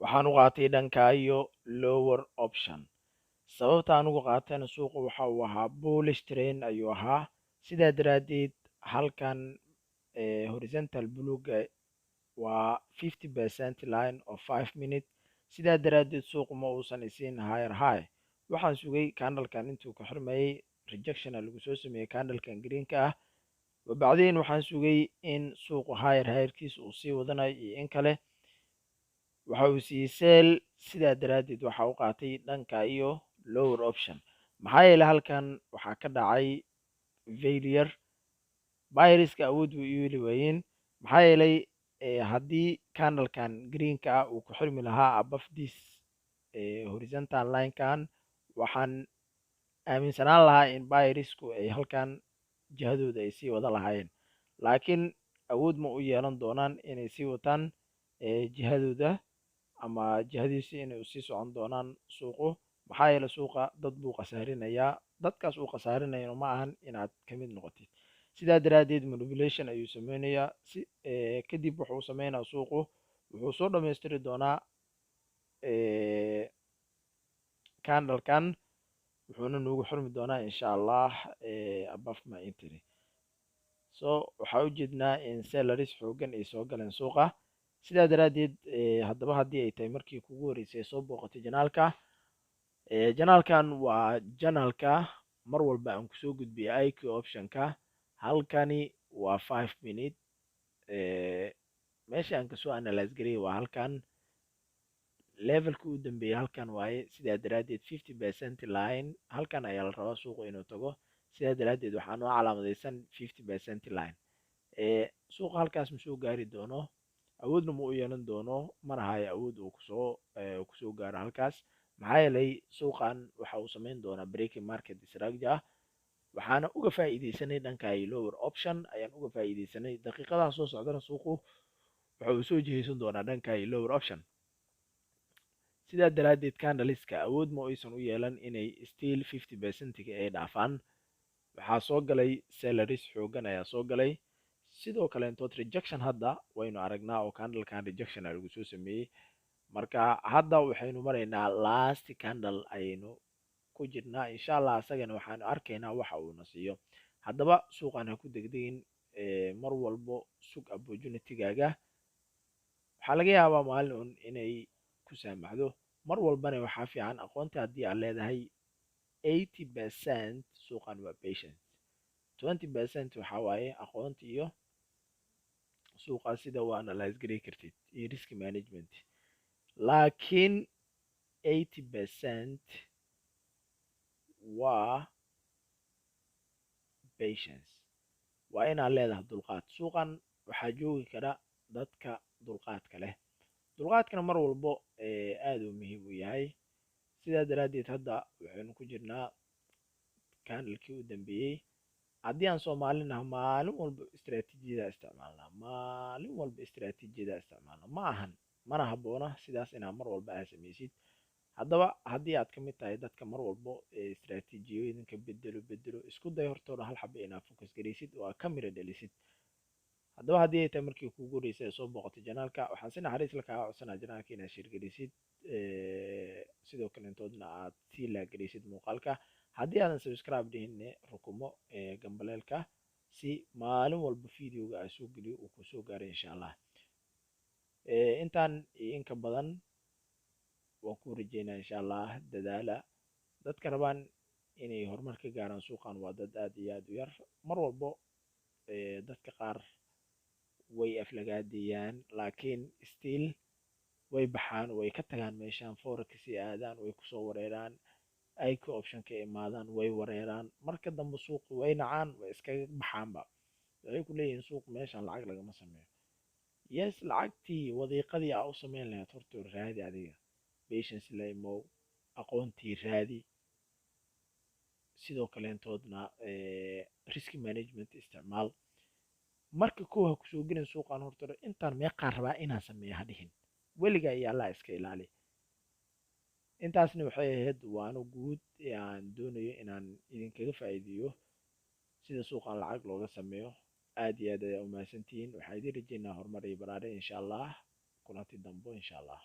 waxaan u qaatay dhanka iyo lower option. sababta aan ugu qaatayna suuqa waxa uu ahaa bullish trend ayuu ahaa, sidaa daraaddeed halkan horizontal bluega waa 50% line of 5 minute, sidaa daraaddeed suuqu ma uusan isiin higher high. waxaan sugay candlekan intuu ka xirmayay rejection lagu soo sameeyey candlekan greenka ah, wabacdeen waxaan sugay in suuqu higher highkiisa uu sii wadanayo iyo in kale. waxa uu siiyey sell, sidaa daraaddeed waxa u qaatay dhanka iyo lower option. maxaa yeelay halkan waxaa ka dhacay failure, buyerska awood u heli waayeen. maxaa yeelay haddii candlekan greenka ah uu ku xirmi lahaa above this horizontal linekan, waxaan aaminsanaan lahaa in buyersku ay halkan jihadooda ay sii wada lahaayeen, laakiin awood ma u yeelan doonaan inay sii wataan jihadooda ama jihadiisi inay usii socon doonaan suuqu. maxaa yeelay suuqa dad buu khasaarinayaa, dadkaas uu khasaarinayana ma ahan inaad kamid noqotid. sidaa daraaddeed manipulation ayuu sameynayaa, kadib wuxuu sameynaa suuqu wuxuu soo dhammaystiri doonaa candlekan, wuxuuna noogu xirmi doonaa insha allah above my entry. so waxaa ujeednaa in salaries xoogan ay soo galeen suuqa. sidaa daraaddeed haddaba haddii ay tahay markii kugu horeysay soo booqatay janaalka, janaalkan waa janaalka mar walba aan kusoo gudbiyo IQ optionka. halkani waa 5 minute, meesha aan kasoo analyze gariyay waa halkan, levelka u dambeeyay halkan waaye. sidaa daraaddeed 50% line halkan ayaa la rabaa suuqu inuu tago, sidaa daraaddeed waxaa noo calaamadeysan 50% line. suuqa halkaas ma soo gaari doono, awoodna ma u yeelan doono, mana hayo awood uu kusoo gaaro halkaas. maxaa yeelay suuqan waxa uu sameyn doonaa breaking market structure, waxaana uga faa'iideysanay dhanka lower option ayaan uga faa'iideysanay. daqiiqadaha soo socdana suuqu waxa uu soo jiheysan doonaa dhanka lower option. sidaa daraaddeed candleska awood ma aysan u yeelan inay still 50% ay dhaafaan. waxaa soo galay salaries xoogan ayaa soo galay. sidoo kale intood rejection hadda waynu aragnaa oo candlekan rejection lagu soo sameeyey. marka hadda waxaynu maraynaa last candle ayaynu ku jirnaa, insha allah asagana waxaanu arkaynaa waxa uuna siiyo. haddaba suuqan ha ku degdegin, mar walbo sug opportunitygaaga. waxaa laga yaabaa maalin un inay ku saamaxdo, mar walbana waxaa fiican aqoonta haddii aad leedahay 80% suuqan waa patience, 20% waxaa waaye aqoonta iyo suuqa sida u analyze garay kartid iyo risk management. laakiin 80% waa patience, waa inaad leedahay dulqaad. suuqan waxaa joogi kara dadka dulqaadka leh, dulqaadkana mar walbo aad uu muhiim u yahay. sidaa daraaddeed hadda waxaynu ku jirnaa candlekii u dambeeyey. haddii aan soomaalinaha maalin walba istaraatiijiyada isticmaalna ma ahan, mana habboona sidaas inaad mar walba aad samaysid. haddaba haddii aad kamid tahay dadka mar walbo istaraatiijiyooyinka bedelo isku day hortooda hal xaba inaad focus garaysid oo aad ka mira dhalisid. haddaba haddii ay tahay markii kugu horeysay ee soo booqatay janaalka, waxaan si naxariis la kaaga codsanaa janaalka inaad share garaysid, sidoo kale intoodna aad sii laagaraysid muuqaalka. haddii aadan subscribe dhihinne rukumo gambaleelka si maalin walba videoga aan soo geliyo uu kusoo gaaray insha allah. intaan iyo inka badan waan ku rajeynaa insha allah. dadaala, dadka rabaan inay horumar ka gaaraan suuqan waa dad aad iyo aad u yar. mar walbo dadka qaar way aflagaadiyaan, laakiin still way baxaan, way ka tagaan meeshan forex aadaan, way kusoo wareeraan, IQ option ka imaadaan, way wareeraan, marka dambe suuqu way nacaan, way iskaga baxaanba. waxay ku leeyihiin suuq meeshan lacag lagama sameeyo. yes, lacagtii wadiiqadii aa u sameyn lahayd horta raadi adiga, patience la imow, aqoontii raadi, sidoo kaleentoodna risk management isticmaal. marka koowaad kusoo gelin suuqan horta intaan meeqaan rabaa inaan sameeyo ha dhihin, weligaa iyo allah iska ilaali. intaasna waxay ahayd waano guud ee aan doonayo inaan idinkaga faa'iideeyo sida suuqan lacag looga sameeyo. aad iyo aad ayaa u mahadsantihiin. waxaa idin rajeynaa horumar iyo baraare insha allah, kulanti dambo insha allah.